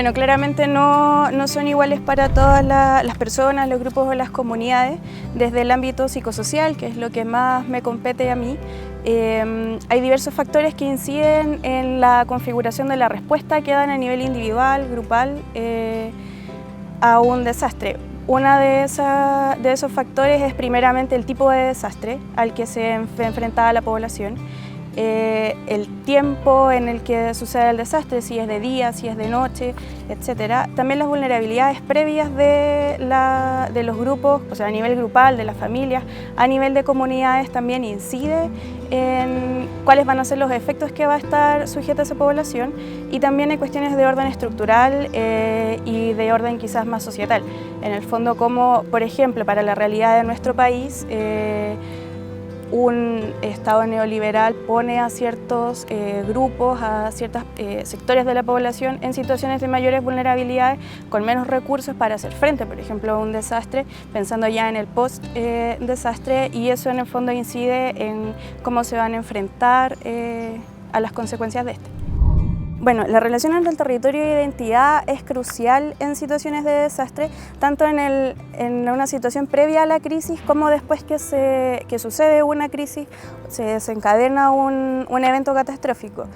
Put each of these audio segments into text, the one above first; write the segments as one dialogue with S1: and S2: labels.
S1: Bueno, claramente no son iguales para todas las personas, los grupos o las comunidades. Desde el ámbito psicosocial, que es lo que más me compete a mí, hay diversos factores que inciden en la configuración de la respuesta que dan a nivel individual, grupal, a un desastre. Uno de esos factores es primeramente el tipo de desastre al que se enfrenta la población. El tiempo en el que sucede el desastre, si es de día, si es de noche, etc. También las vulnerabilidades previas de los grupos, o sea, a nivel grupal, de las familias, a nivel de comunidades también incide en cuáles van a ser los efectos que va a estar sujeta esa población, y también hay cuestiones de orden estructural y de orden quizás más societal. En el fondo, como por ejemplo para la realidad de nuestro país, un Estado neoliberal pone a ciertos grupos, a ciertos sectores de la población en situaciones de mayores vulnerabilidades, con menos recursos para hacer frente, por ejemplo, a un desastre, pensando ya en el post-desastre, y eso en el fondo incide en cómo se van a enfrentar a las consecuencias de este. Bueno, la relación entre el territorio e identidad es crucial en situaciones de desastre, tanto en una situación previa a la crisis como después que sucede una crisis, se desencadena un evento catastrófico.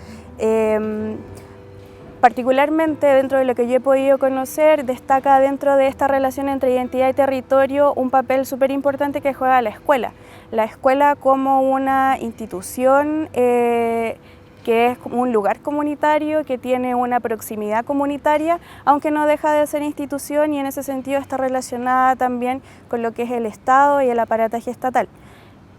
S1: Particularmente dentro de lo que yo he podido conocer, destaca dentro de esta relación entre identidad y territorio un papel súper importante que juega la escuela. La escuela como una institución que es un lugar comunitario, que tiene una proximidad comunitaria, aunque no deja de ser institución, y en ese sentido está relacionada también con lo que es el Estado y el aparataje estatal.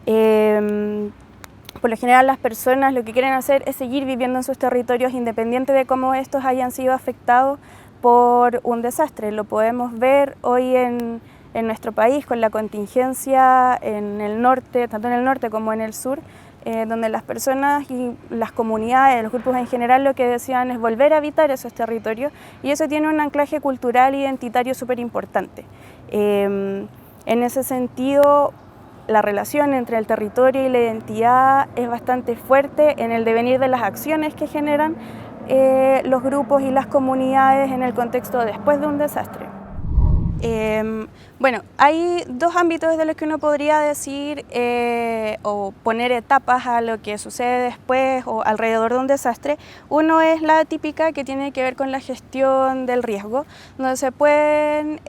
S1: Por lo general las personas lo que quieren hacer es seguir viviendo en sus territorios independiente de cómo estos hayan sido afectados por un desastre. Lo podemos ver hoy en nuestro país con la contingencia en el norte, tanto en el norte como en el sur, donde las personas y las comunidades, los grupos en general, lo que desean es volver a habitar esos territorios, y eso tiene un anclaje cultural e identitario súper importante. En ese sentido, la relación entre el territorio y la identidad es bastante fuerte en el devenir de las acciones que generan los grupos y las comunidades en el contexto después de un desastre. Bueno, hay dos ámbitos de los que uno podría decir o poner etapas a lo que sucede después o alrededor de un desastre. Uno es la típica, que tiene que ver con la gestión del riesgo, donde se pueden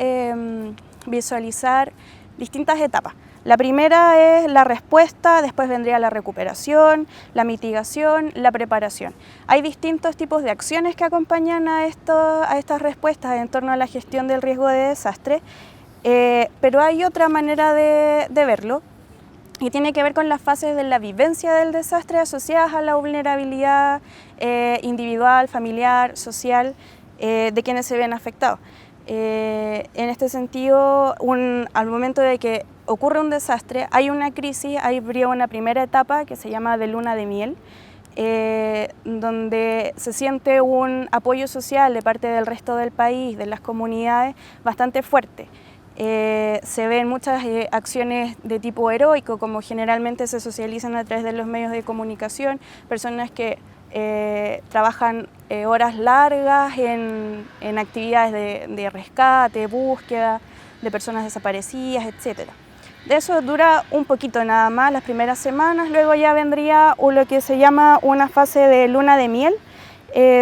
S1: visualizar distintas etapas. La primera es la respuesta, después vendría la recuperación, la mitigación, la preparación. Hay distintos tipos de acciones que acompañan a estas respuestas en torno a la gestión del riesgo de desastre, pero hay otra manera de verlo, y tiene que ver con las fases de la vivencia del desastre asociadas a la vulnerabilidad individual, familiar, social de quienes se ven afectados. En este sentido, al momento de que ocurre un desastre, hay una crisis, habría una primera etapa que se llama de luna de miel, donde se siente un apoyo social de parte del resto del país, de las comunidades, bastante fuerte. Se ven muchas acciones de tipo heroico, como generalmente se socializan a través de los medios de comunicación, personas que trabajan horas largas en actividades de rescate, búsqueda de personas desaparecidas, etc. De eso dura un poquito nada más, las primeras semanas. Luego ya vendría lo que se llama una fase de luna de miel,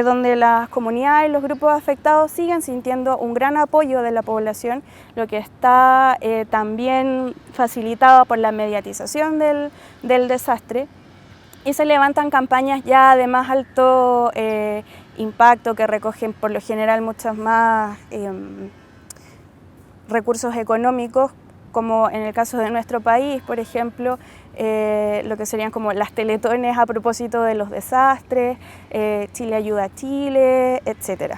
S1: donde las comunidades y los grupos afectados siguen sintiendo un gran apoyo de la población, lo que está también facilitado por la mediatización del desastre, y se levantan campañas ya de más alto impacto, que recogen por lo general muchos más recursos económicos, como en el caso de nuestro país, por ejemplo, lo que serían como las teletones a propósito de los desastres, Chile ayuda a Chile, etc.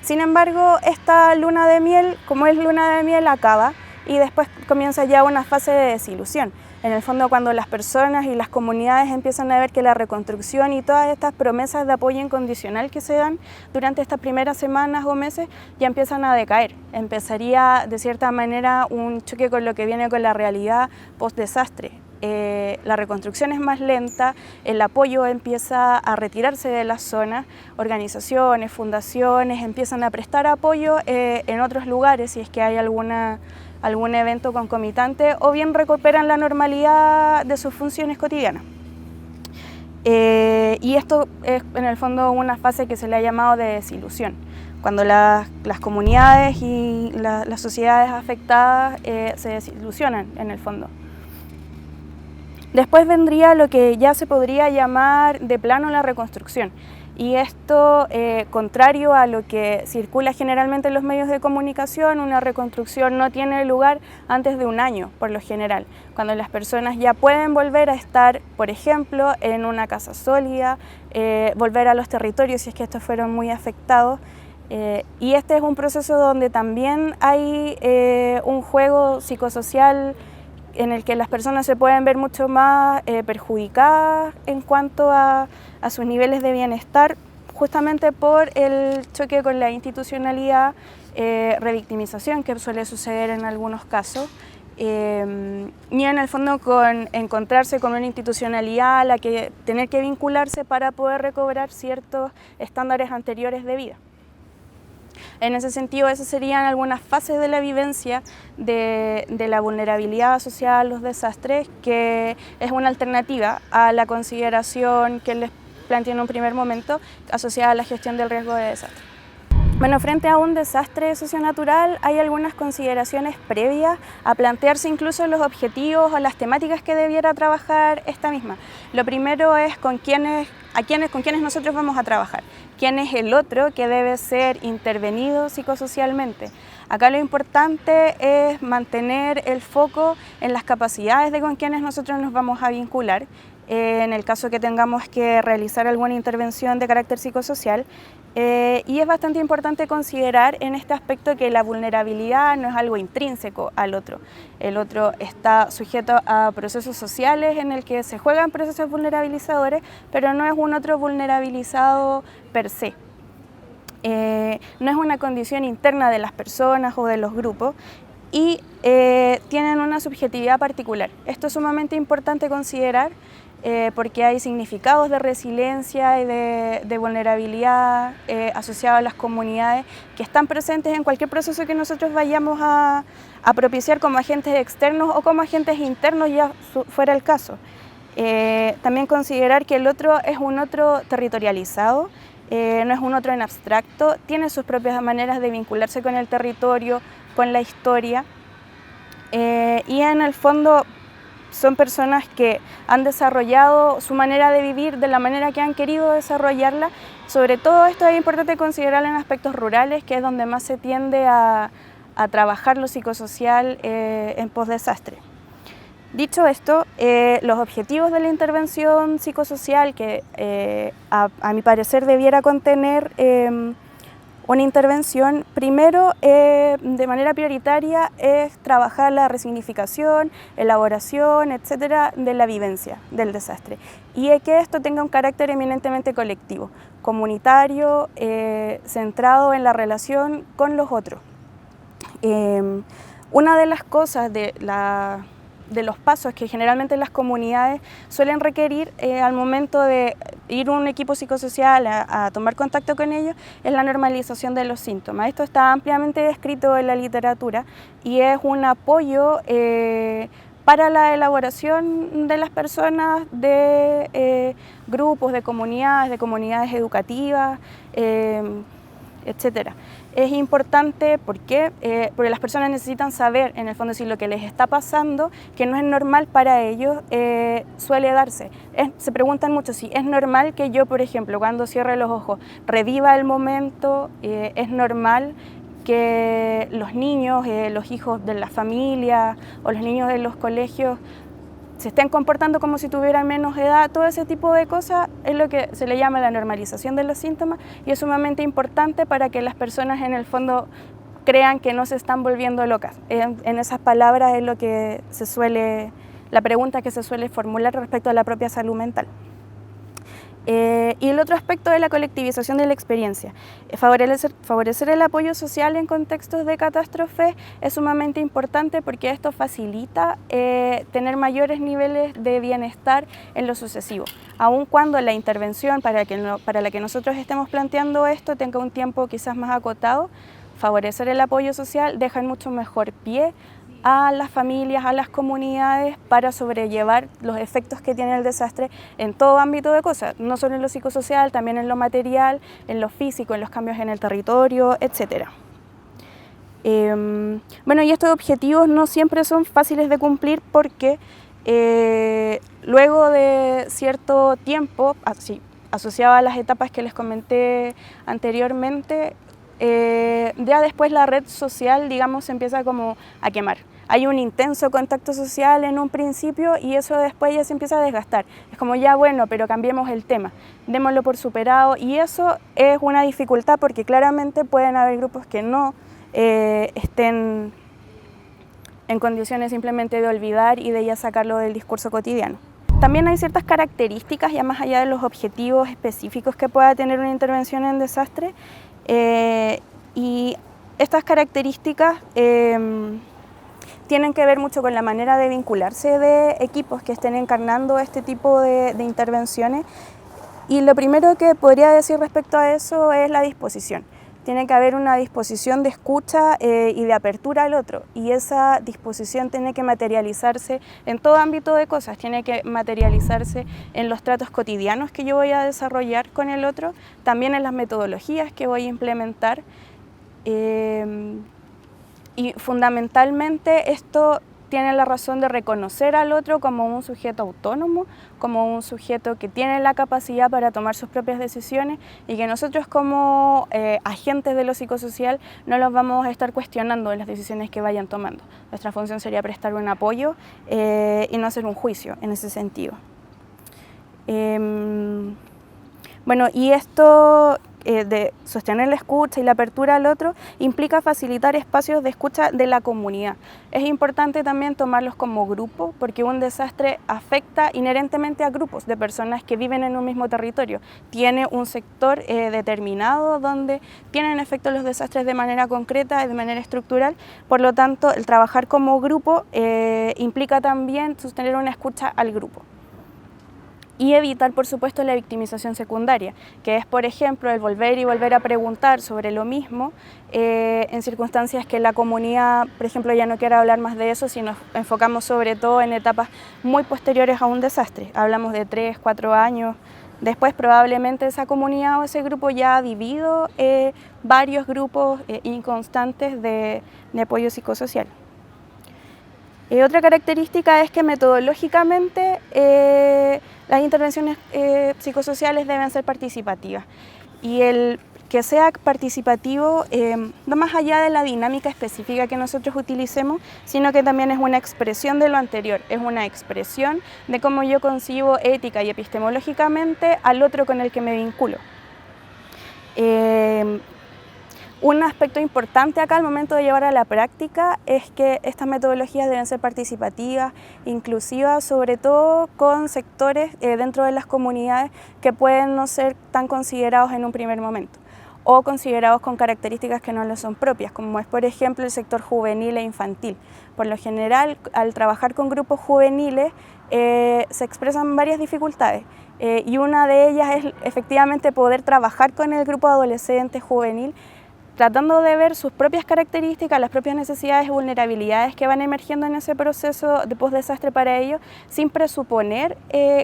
S1: Sin embargo, esta luna de miel, como es luna de miel, acaba, y después comienza ya una fase de desilusión. En el fondo, cuando las personas y las comunidades empiezan a ver que la reconstrucción y todas estas promesas de apoyo incondicional que se dan durante estas primeras semanas o meses ya empiezan a decaer. Empezaría de cierta manera un choque con lo que viene con la realidad post-desastre. la reconstrucción es más lenta, el apoyo empieza a retirarse de las zonas, organizaciones, fundaciones empiezan a prestar apoyo en otros lugares si es que hay algún evento concomitante, o bien recuperan la normalidad de sus funciones cotidianas. Y esto es en el fondo una fase que se le ha llamado de desilusión, cuando las comunidades y las sociedades afectadas se desilusionan en el fondo. Después vendría lo que ya se podría llamar de plano la reconstrucción, y esto, contrario a lo que circula generalmente en los medios de comunicación, una reconstrucción no tiene lugar antes de un año, por lo general, cuando las personas ya pueden volver a estar, por ejemplo, en una casa sólida, volver a los territorios si es que estos fueron muy afectados. Y este es un proceso donde también hay un juego psicosocial en el que las personas se pueden ver mucho más perjudicadas en cuanto a sus niveles de bienestar, justamente por el choque con la institucionalidad, revictimización que suele suceder en algunos casos, y en el fondo con encontrarse con una institucionalidad a la que tener que vincularse para poder recobrar ciertos estándares anteriores de vida. En ese sentido, esas serían algunas fases de la vivencia de la vulnerabilidad asociada a los desastres, que es una alternativa a la consideración que les planteé en un primer momento asociada a la gestión del riesgo de desastre. Bueno, frente a un desastre socionatural hay algunas consideraciones previas a plantearse incluso los objetivos o las temáticas que debiera trabajar esta misma. Lo primero es con quiénes nosotros vamos a trabajar, quién es el otro que debe ser intervenido psicosocialmente. Acá lo importante es mantener el foco en las capacidades de con quienes nosotros nos vamos a vincular, en el caso que tengamos que realizar alguna intervención de carácter psicosocial. Y es bastante importante considerar en este aspecto que la vulnerabilidad no es algo intrínseco al otro. El otro está sujeto a procesos sociales en el que se juegan procesos vulnerabilizadores, pero no es un otro vulnerabilizado per se. No es una condición interna de las personas o de los grupos, y tienen una subjetividad particular. Esto es sumamente importante considerar, porque hay significados de resiliencia y de vulnerabilidad asociados a las comunidades que están presentes en cualquier proceso que nosotros vayamos a propiciar como agentes externos o como agentes internos, ya fuera el caso. También considerar que el otro es un otro territorializado, no es un otro en abstracto, tiene sus propias maneras de vincularse con el territorio, con la historia, y en el fondo son personas que han desarrollado su manera de vivir de la manera que han querido desarrollarla. Sobre todo esto es importante considerarlo en aspectos rurales, que es donde más se tiende a trabajar lo psicosocial en posdesastre. Dicho esto, los objetivos de la intervención psicosocial, que a mi parecer debiera contener una intervención, primero, de manera prioritaria, es trabajar la resignificación, elaboración, etcétera, de la vivencia del desastre, y que esto tenga un carácter eminentemente colectivo, comunitario, centrado en la relación con los otros. Una de las cosas de los pasos que generalmente las comunidades suelen requerir al momento de ir un equipo psicosocial a tomar contacto con ellos es la normalización de los síntomas. Esto está ampliamente descrito en la literatura y es un apoyo para la elaboración de las personas de grupos, de comunidades educativas, etcétera. Es importante porque las personas necesitan saber, en el fondo, si lo que les está pasando, que no es normal para ellos, suele darse. Se preguntan mucho si es normal que yo, por ejemplo, cuando cierre los ojos, reviva el momento, es normal que los niños, los hijos de la familia o los niños de los colegios se estén comportando como si tuvieran menos edad. Todo ese tipo de cosas es lo que se le llama la normalización de los síntomas, y es sumamente importante para que las personas en el fondo crean que no se están volviendo locas. En esas palabras es lo que la pregunta que se suele formular respecto a la propia salud mental. Y el otro aspecto es la colectivización de la experiencia. Favorecer el apoyo social en contextos de catástrofe es sumamente importante porque esto facilita tener mayores niveles de bienestar en lo sucesivo, aun cuando la intervención para la que nosotros estemos planteando esto tenga un tiempo quizás más acotado. Favorecer el apoyo social deja en mucho mejor pie a las familias, a las comunidades para sobrellevar los efectos que tiene el desastre en todo ámbito de cosas, no solo en lo psicosocial, también en lo material, en lo físico, en los cambios en el territorio, etc. Bueno, y estos objetivos no siempre son fáciles de cumplir porque luego de cierto tiempo, asociado a las etapas que les comenté anteriormente, ya después la red social, digamos, se empieza como a quemar. Hay un intenso contacto social en un principio y eso después ya se empieza a desgastar. Es como ya bueno, pero cambiemos el tema, démoslo por superado, y eso es una dificultad porque claramente pueden haber grupos que no estén en condiciones simplemente de olvidar y de ya sacarlo del discurso cotidiano. También hay ciertas características, ya más allá de los objetivos específicos que pueda tener una intervención en desastre, y estas características tienen que ver mucho con la manera de vincularse de equipos que estén encarnando este tipo de intervenciones. Y lo primero que podría decir respecto a eso es la disposición. Tiene que haber una disposición de escucha y de apertura al otro, y esa disposición tiene que materializarse en todo ámbito de cosas, tiene que materializarse en los tratos cotidianos que yo voy a desarrollar con el otro, también en las metodologías que voy a implementar, y fundamentalmente esto tiene la razón de reconocer al otro como un sujeto autónomo, como un sujeto que tiene la capacidad para tomar sus propias decisiones y que nosotros como agentes de lo psicosocial no los vamos a estar cuestionando en las decisiones que vayan tomando. Nuestra función sería prestar un apoyo y no hacer un juicio en ese sentido. Bueno, y esto de sostener la escucha y la apertura al otro implica facilitar espacios de escucha de la comunidad. Es importante también tomarlos como grupo porque un desastre afecta inherentemente a grupos de personas que viven en un mismo territorio. Tiene un sector determinado donde tienen efecto los desastres de manera concreta y de manera estructural. Por lo tanto, el trabajar como grupo implica también sostener una escucha al grupo. Y evitar, por supuesto, la victimización secundaria, que es, por ejemplo, el volver y volver a preguntar sobre lo mismo en circunstancias que la comunidad, por ejemplo, ya no quiere hablar más de eso, si nos enfocamos sobre todo en etapas muy posteriores a un desastre. Hablamos de 3, 4 años. Después probablemente esa comunidad o ese grupo ya ha vivido varios grupos inconstantes de apoyo psicosocial. Otra característica es que metodológicamente las intervenciones psicosociales deben ser participativas, y el que sea participativo no más allá de la dinámica específica que nosotros utilicemos, sino que también es una expresión de lo anterior, es una expresión de cómo yo concibo ética y epistemológicamente al otro con el que me vinculo. Un aspecto importante acá al momento de llevar a la práctica es que estas metodologías deben ser participativas, inclusivas, sobre todo con sectores dentro de las comunidades que pueden no ser tan considerados en un primer momento o considerados con características que no les son propias, como es por ejemplo el sector juvenil e infantil. Por lo general, al trabajar con grupos juveniles se expresan varias dificultades y una de ellas es efectivamente poder trabajar con el grupo adolescente juvenil, tratando de ver sus propias características, las propias necesidades y vulnerabilidades que van emergiendo en ese proceso de postdesastre para ellos, sin presuponer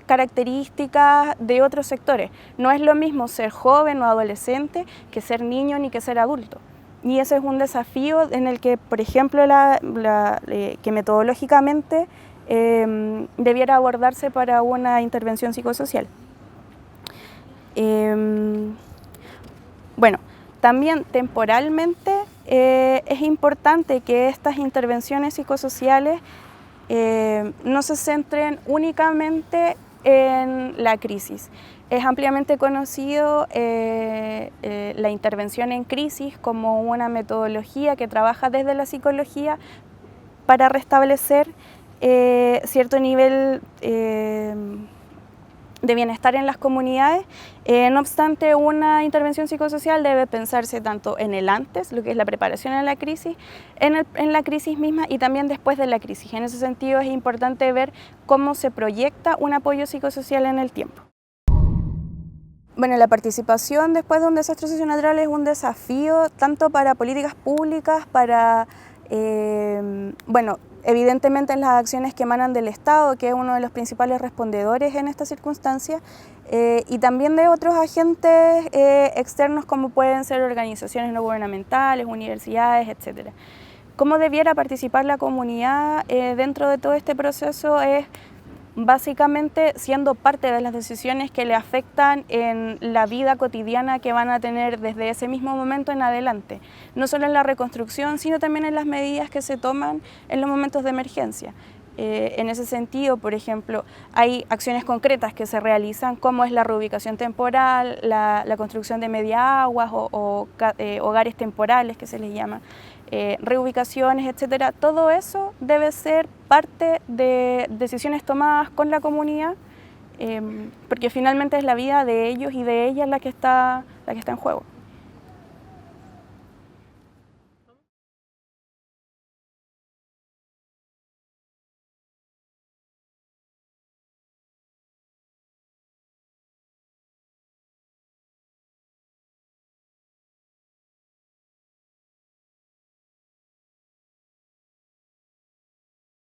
S1: características de otros sectores. No es lo mismo ser joven o adolescente que ser niño ni que ser adulto. Y ese es un desafío en el que, por ejemplo, que metodológicamente debiera abordarse para una intervención psicosocial. Bueno, también temporalmente es importante que estas intervenciones psicosociales no se centren únicamente en la crisis. Es ampliamente conocido la intervención en crisis como una metodología que trabaja desde la psicología para restablecer cierto nivel de bienestar en las comunidades. No obstante, una intervención psicosocial debe pensarse tanto en el antes, lo que es la preparación a la crisis, en la crisis misma y también después de la crisis. En ese sentido es importante ver cómo se proyecta un apoyo psicosocial en el tiempo. Bueno, la participación después de un desastre socionatural es un desafío tanto para políticas públicas, para, bueno, evidentemente en las acciones que emanan del Estado, que es uno de los principales respondedores en esta circunstancia, y también de otros agentes externos como pueden ser organizaciones no gubernamentales, universidades, etc. ¿Cómo debiera participar la comunidad dentro de todo este proceso? Es básicamente siendo parte de las decisiones que le afectan en la vida cotidiana que van a tener desde ese mismo momento en adelante, no solo en la reconstrucción, sino también en las medidas que se toman en los momentos de emergencia. En ese sentido, por ejemplo, hay acciones concretas que se realizan, como es la reubicación temporal, la construcción de mediaguas o hogares temporales, que se les llama, reubicaciones, etcétera. Todo eso debe ser parte de decisiones tomadas con la comunidad, porque finalmente es la vida de ellos y de ellas la que está en juego.